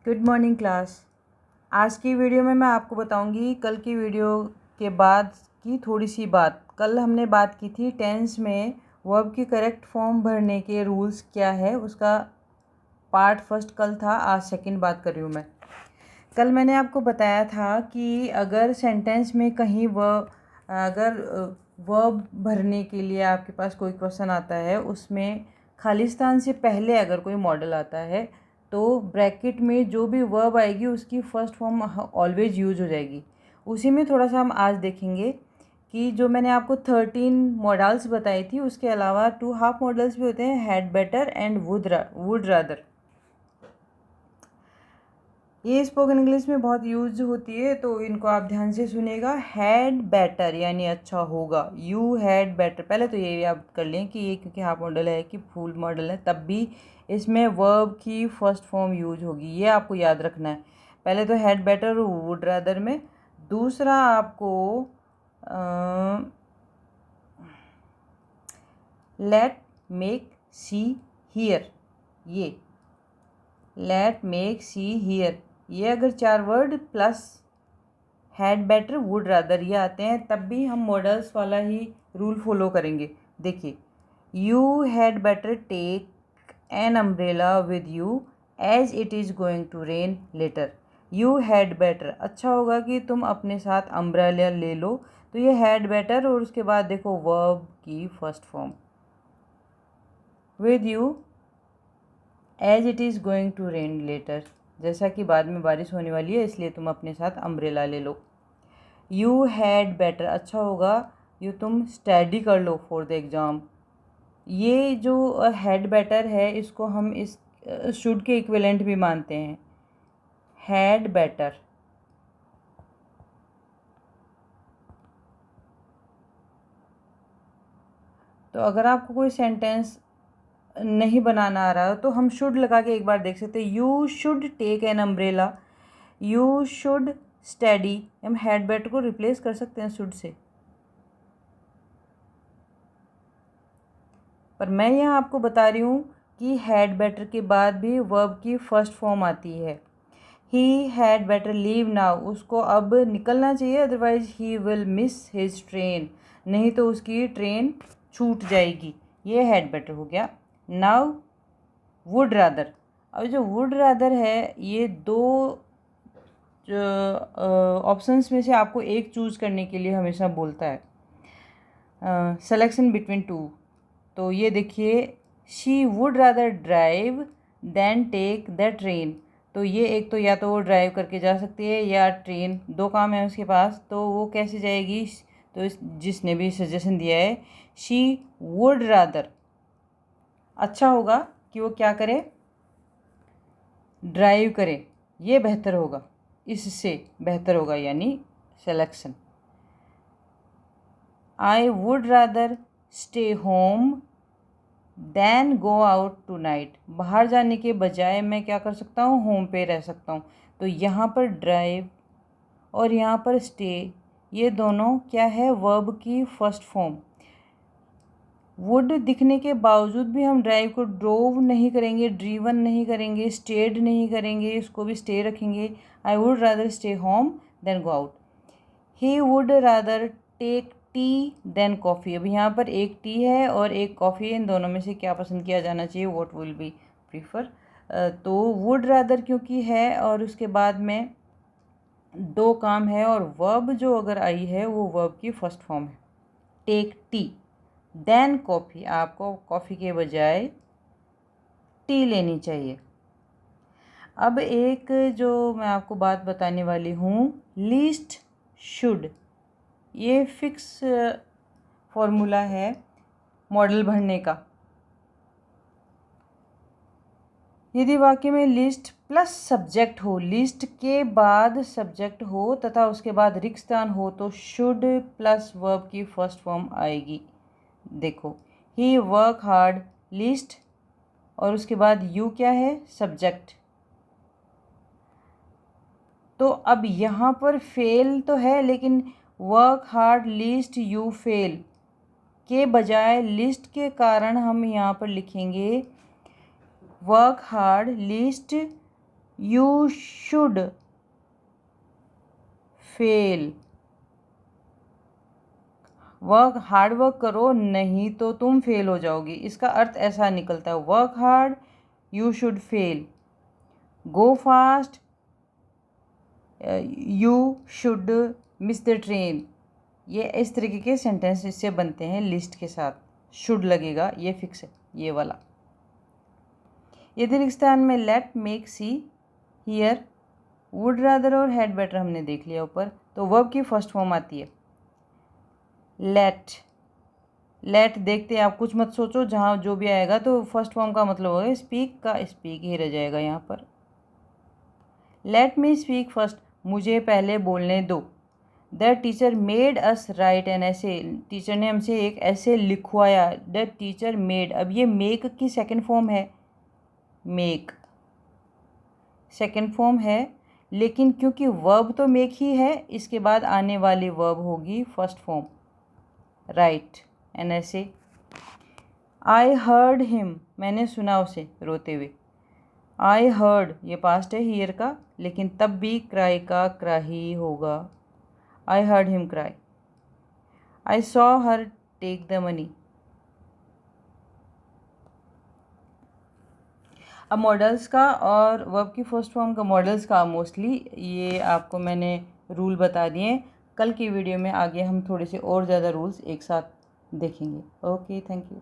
Good morning class. आज की video में मैं आपको बताऊंगी कल की वीडियो के बाद की थोड़ी सी बात। कल हमने बात की थी टेंस में वर्ब की करेक्ट फॉर्म भरने के रूल्स क्या है, उसका पार्ट फर्स्ट कल था। आज सेकंड बात कर रही हूँ मैं। कल मैंने आपको बताया था कि अगर सेंटेंस में कहीं अगर वर्ब भरने के लिए आपके पास कोई क्वेश्चन आता है, उसमें खालिस्तान से पहले अगर कोई मॉडल आता है तो ब्रैकेट में जो भी वर्ब आएगी उसकी फ़र्स्ट फॉर्म ऑलवेज यूज हो जाएगी। उसी में थोड़ा सा हम आज देखेंगे कि जो मैंने आपको 13 मॉडल्स बताई थी उसके अलावा 2 हाफ मॉडल्स भी होते हैं, had better and would rather. ये स्पोकन इंग्लिश में बहुत यूज होती है, तो इनको आप ध्यान से सुनेगा। हैड बेटर यानी अच्छा होगा, यू हैड बेटर। पहले तो ये आप कर लें कि ये क्योंकि हाफ मॉडल है कि फुल मॉडल है, तब भी इसमें वर्ब की फर्स्ट फॉर्म यूज होगी, ये आपको याद रखना है। पहले तो हैड बेटर वुड रादर में। दूसरा आपको लेट मेक सी हियर, ये लेट मेक सी हियर, ये अगर 4 word plus had better would rather ये आते हैं, तब भी हम मॉडल्स वाला ही रूल फॉलो करेंगे। देखिए, you had better take an umbrella with you as it is going to rain later. You had better, अच्छा होगा कि तुम अपने साथ अम्ब्रेला ले लो, तो ये हैड बेटर और उसके बाद देखो वर्ब की first form with you as it is going to rain later, जैसा कि बाद में बारिश होने वाली है इसलिए तुम अपने साथ अम्ब्रेला ले लो। यू हैड बेटर, अच्छा होगा यू तुम स्टडी कर लो फॉर द एग्ज़ाम। ये जो हैड बेटर है इसको हम इस शुड के इक्विवेलेंट भी मानते हैं, हैड बेटर। तो अगर आपको कोई सेंटेंस नहीं बनाना आ रहा हो तो हम शुड लगा के एक बार देख सकते हैं। You should take an umbrella, you should study, हम हैड बेटर को रिप्लेस कर सकते हैं शुड से। पर मैं यहाँ आपको बता रही हूँ कि हैड बेटर के बाद भी वर्ब की फर्स्ट फॉर्म आती है। He had better leave now, उसको अब निकलना चाहिए, otherwise he will miss his train, नहीं तो उसकी ट्रेन छूट जाएगी। ये हैड बेटर हो गया। नाउ वुड रादर, अब जो वुड रादर है ये दो ऑप्शंस में से आपको एक चूज़ करने के लिए हमेशा बोलता है, सेलेक्शन बिटवीन टू। तो ये देखिए, she would rather drive than take the train. तो ये एक तो या तो वो ड्राइव करके जा सकती है या ट्रेन, दो काम है उसके पास, तो वो कैसे जाएगी। तो जिसने भी सजेशन दिया है शी वुड रादर, अच्छा होगा कि वो क्या करे, ड्राइव करे, ये बेहतर होगा, इससे बेहतर होगा यानी selection. I would rather stay home than go out tonight, बाहर जाने के बजाय मैं क्या कर सकता हूँ, होम पे रह सकता हूँ। तो यहाँ पर ड्राइव और यहाँ पर स्टे, ये दोनों क्या है, वर्ब की फर्स्ट फॉर्म। वुड दिखने के बावजूद भी हम ड्राइव को ड्रोव नहीं करेंगे, ड्रीवन नहीं करेंगे, स्टेड नहीं करेंगे, इसको भी स्टे रखेंगे। I would rather stay home than go out. He would rather take tea than coffee, अब यहाँ पर एक टी है और एक कॉफ़ी है, इन दोनों में से क्या पसंद किया जाना चाहिए, व्हाट विल बी प्रीफर। तो वुड रादर क्योंकि है और उसके बाद में दो काम है और वर्ब जो अगर आई है वो वर्ब की फर्स्ट फॉर्म है। टेक टी देन कॉफ़ी, आपको कॉफ़ी के बजाय टी लेनी चाहिए। अब एक जो मैं आपको बात बताने वाली हूँ, लीस्ट शुड, ये फिक्स फॉर्मूला है मॉडल भरने का। यदि वाक्य में लिस्ट प्लस सब्जेक्ट हो, लिस्ट के बाद सब्जेक्ट हो तथा उसके बाद रिक्त स्थान हो, तो शुड प्लस वर्ब की फर्स्ट फॉर्म आएगी। देखो, ही वर्क हार्ड, लिस्ट और उसके बाद यू क्या है, सब्जेक्ट। तो अब यहाँ पर फेल तो है, लेकिन work hard list you fail के बजाय लिस्ट के कारण हम यहाँ पर लिखेंगे work hard list you should fail. Hard work करो, नहीं तो तुम फेल हो जाओगी, इसका अर्थ ऐसा निकलता है। Work hard, you should fail. Go fast, you should miss the train. ये इस तरीके के सेंटेंस इससे बनते हैं लिस्ट के साथ। शुड लगेगा, ये फिक्स है ये वाला। यदि स्थान में let, make, see, here, would rather और हैड बेटर हमने देख लिया ऊपर। तो वर्ब की फर्स्ट फॉर्म आती है लेट। लेट देखते हैं, आप कुछ मत सोचो, जहाँ जो भी आएगा तो फर्स्ट फॉर्म का मतलब होगा स्पीक का, स्पीक ही रह जाएगा यहाँ पर। लेट मी स्पीक फर्स्ट, मुझे पहले बोलने दो। The teacher made us write an ऐसे, टीचर ने हमसे एक ऐसे लिखवाया। द टीचर मेड, अब ये मेक की सेकंड फॉर्म है, मेक सेकंड फॉर्म है, लेकिन क्योंकि वर्ब तो मेक ही है, इसके बाद आने वाली वर्ब होगी फर्स्ट फॉर्म राइट एन ऐसे। आई हर्ड हिम, मैंने सुना उसे रोते हुए। आई हर्ड ये पास्ट है हियर का, लेकिन तब भी क्राई का क्राही होगा। I heard him cry. I saw her take the money. अब मॉडल्स का और वर्ब की फर्स्ट फॉर्म का मॉडल्स का मोस्टली ये आपको मैंने रूल बता दिए। कल की वीडियो में आगे हम थोड़े से और ज़्यादा रूल्स एक साथ देखेंगे। Okay, thank you.